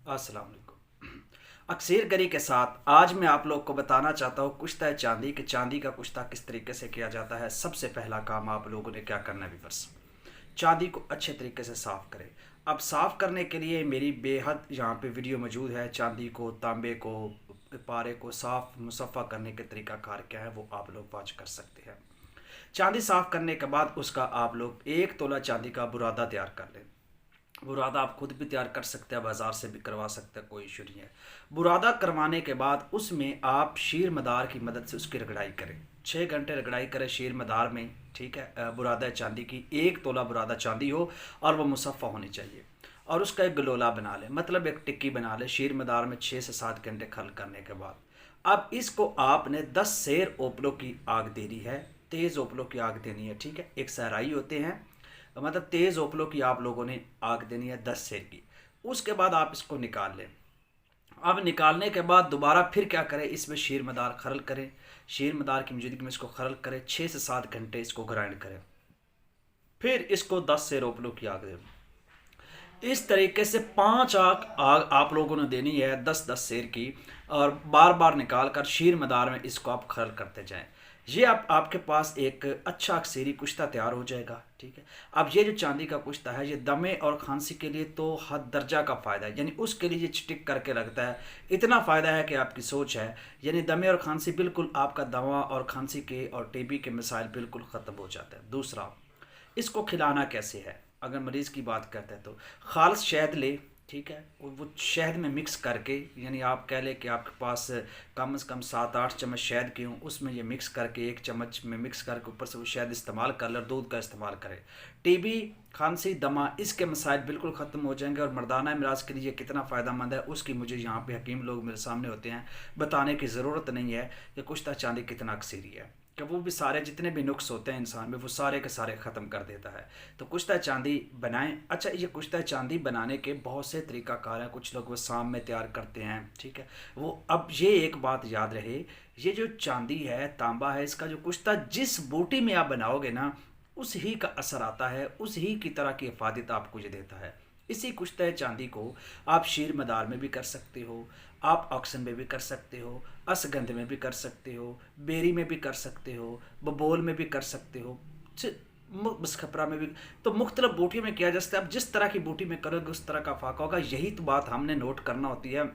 अस्सलाम वालेकुम। अक्सर गरी के साथ आज मैं आप लोग को बताना चाहता हूँ कुश्ता चांदी कि चांदी का कुश्ता किस तरीके से किया जाता है। सबसे पहला काम आप लोगों ने क्या करना है व्यूअर्स, चांदी को अच्छे तरीके से साफ़ करें। अब साफ़ करने के लिए मेरी बेहद यहाँ पे वीडियो मौजूद है। चांदी को, तांबे को, पारे को साफ़ मुसफ़ा करने के तरीका कार क्या है वो आप लोग वॉच कर सकते हैं। चांदी साफ़ करने के बाद उसका आप लोग 1 तोला चांदी का बुरादा तैयार कर लें। बुरादा आप खुद भी तैयार कर सकते हैं, बाज़ार से भी करवा सकते हैं, कोई इशू नहीं है। बुरादा करवाने के बाद उसमें आप शीर मदार की मदद से उसकी रगड़ाई करें। 6 घंटे रगड़ाई करें शीर मदार में, ठीक है। बुरादा चांदी की 1 तोला बुरादा चांदी हो और वह मुसफ़ा होनी चाहिए। और उसका एक गलोला बना लें, मतलब एक टिक्की बना लें शीर मदार में 6 से 7 घंटे खल करने के बाद। अब इसको आपने 10 सेर ओपलों की आग देनी है, तेज़ ओपलों की आग देनी है, ठीक है। एक सहराई होते हैं, मतलब तेज़ ओपलों की आप लोगों ने आग देनी है 10 सेर की। उसके बाद आप इसको निकाल लें। अब निकालने के बाद दोबारा फिर क्या करें, इसमें शीर मदार खरल करें। शीर मदार की मौजूदगी में इसको खरल करें, 6 से 7 घंटे इसको ग्राइंड करें। फिर इसको 10 सेर ओपलों की आग दें। इस तरीके से 5 आग आप लोगों ने देनी है 10-10 सेर की। और बार बार निकाल कर शीर मदार में इसको आप खरल करते जाएं। ये आप आपके पास एक अच्छा अक्सरी कुश्ता तैयार हो जाएगा, ठीक है। अब ये जो चांदी का कुश्ता है ये दमे और खांसी के लिए तो हद दर्जा का फ़ायदा है, यानी उसके लिए ये चिटिक करके रखता है। इतना फ़ायदा है कि आपकी सोच है, यानी दमे और खांसी बिल्कुल आपका दमा और खांसी के और टीबी के मसाइल बिल्कुल ख़त्म हो जाता है। दूसरा, इसको खिलाना कैसे है। अगर मरीज़ की बात करते हैं तो खालिस शहद ले, ठीक है। और वो शहद में मिक्स करके, यानी आप कह लें कि आपके पास कम से कम 7-8 चम्मच शहद की हों, उसमें ये मिक्स करके 1 चम्मच में मिक्स करके ऊपर से वो शहद इस्तेमाल कर ले और दूध का इस्तेमाल करें। टीबी, खांसी, दमा इसके मसाइल बिल्कुल ख़त्म हो जाएंगे। और मर्दाना इमराज के लिए कितना फ़ायदेमंद है उसकी मुझे यहाँ पे हकीम लोग मेरे सामने होते हैं, बताने की ज़रूरत नहीं है कि कुश्ता चांदी कितना अक्सरी है, कि वो भी सारे जितने भी नुक्स होते हैं इंसान में वो सारे के सारे ख़त्म कर देता है। तो कुश्ता चांदी बनाएं। अच्छा, ये कुश्ता चांदी बनाने के बहुत से तरीक़ाकार हैं। कुछ लोग वो शाम में तैयार करते हैं, ठीक है। वो अब ये एक बात याद रहे, ये जो चांदी है, तांबा है, इसका जो कुश्ता जिस बूटी में आप बनाओगे ना उस ही का असर आता है, उस ही की तरह की इफादत आपको ये देता है। इसी कुश्ता चांदी को आप शीर मदार में भी कर सकते हो, आप ऑक्सन में भी कर सकते हो, असगंध में भी कर सकते हो, बेरी में भी कर सकते हो, बबोल में भी कर सकते हो, बस खपरा में भी। तो मुख्तलिफ बूटी में किया जा सकता है। अब जिस तरह की बूटी में करोगे उस तरह का फाका होगा। यही तो बात हमने नोट करना होती है।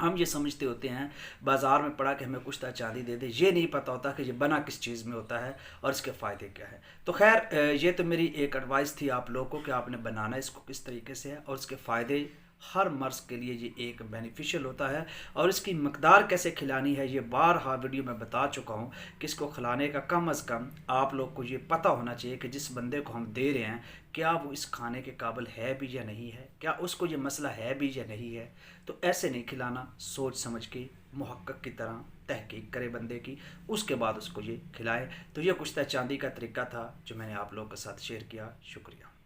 हम ये समझते होते हैं बाज़ार में पड़ा कि हमें कुश्ता चांदी दे दे, ये नहीं पता होता कि ये बना किस चीज़ में होता है और इसके फ़ायदे क्या है। तो खैर ये तो मेरी एक एडवाइस थी आप लोगों को कि आपने बनाना इसको किस तरीके से है और इसके फ़ायदे हर मर्ज़ के लिए ये एक बेनिफिशियल होता है। और इसकी मकदार कैसे खिलानी है ये बारहा वीडियो में बता चुका हूँ कि इसको खिलाने का कम अज़ कम आप लोग को ये पता होना चाहिए कि जिस बंदे को हम दे रहे हैं क्या वो इस खाने के काबिल है भी या नहीं है, क्या उसको ये मसला है भी या नहीं है। तो ऐसे नहीं खिलाना, सोच समझ के मुहक्कक की तरह तहकीक करे बंदे की, उसके बाद उसको ये खिलाए। तो ये कुश्ता चांदी का तरीका था जो मैंने आप लोगों के साथ शेयर किया। शुक्रिया।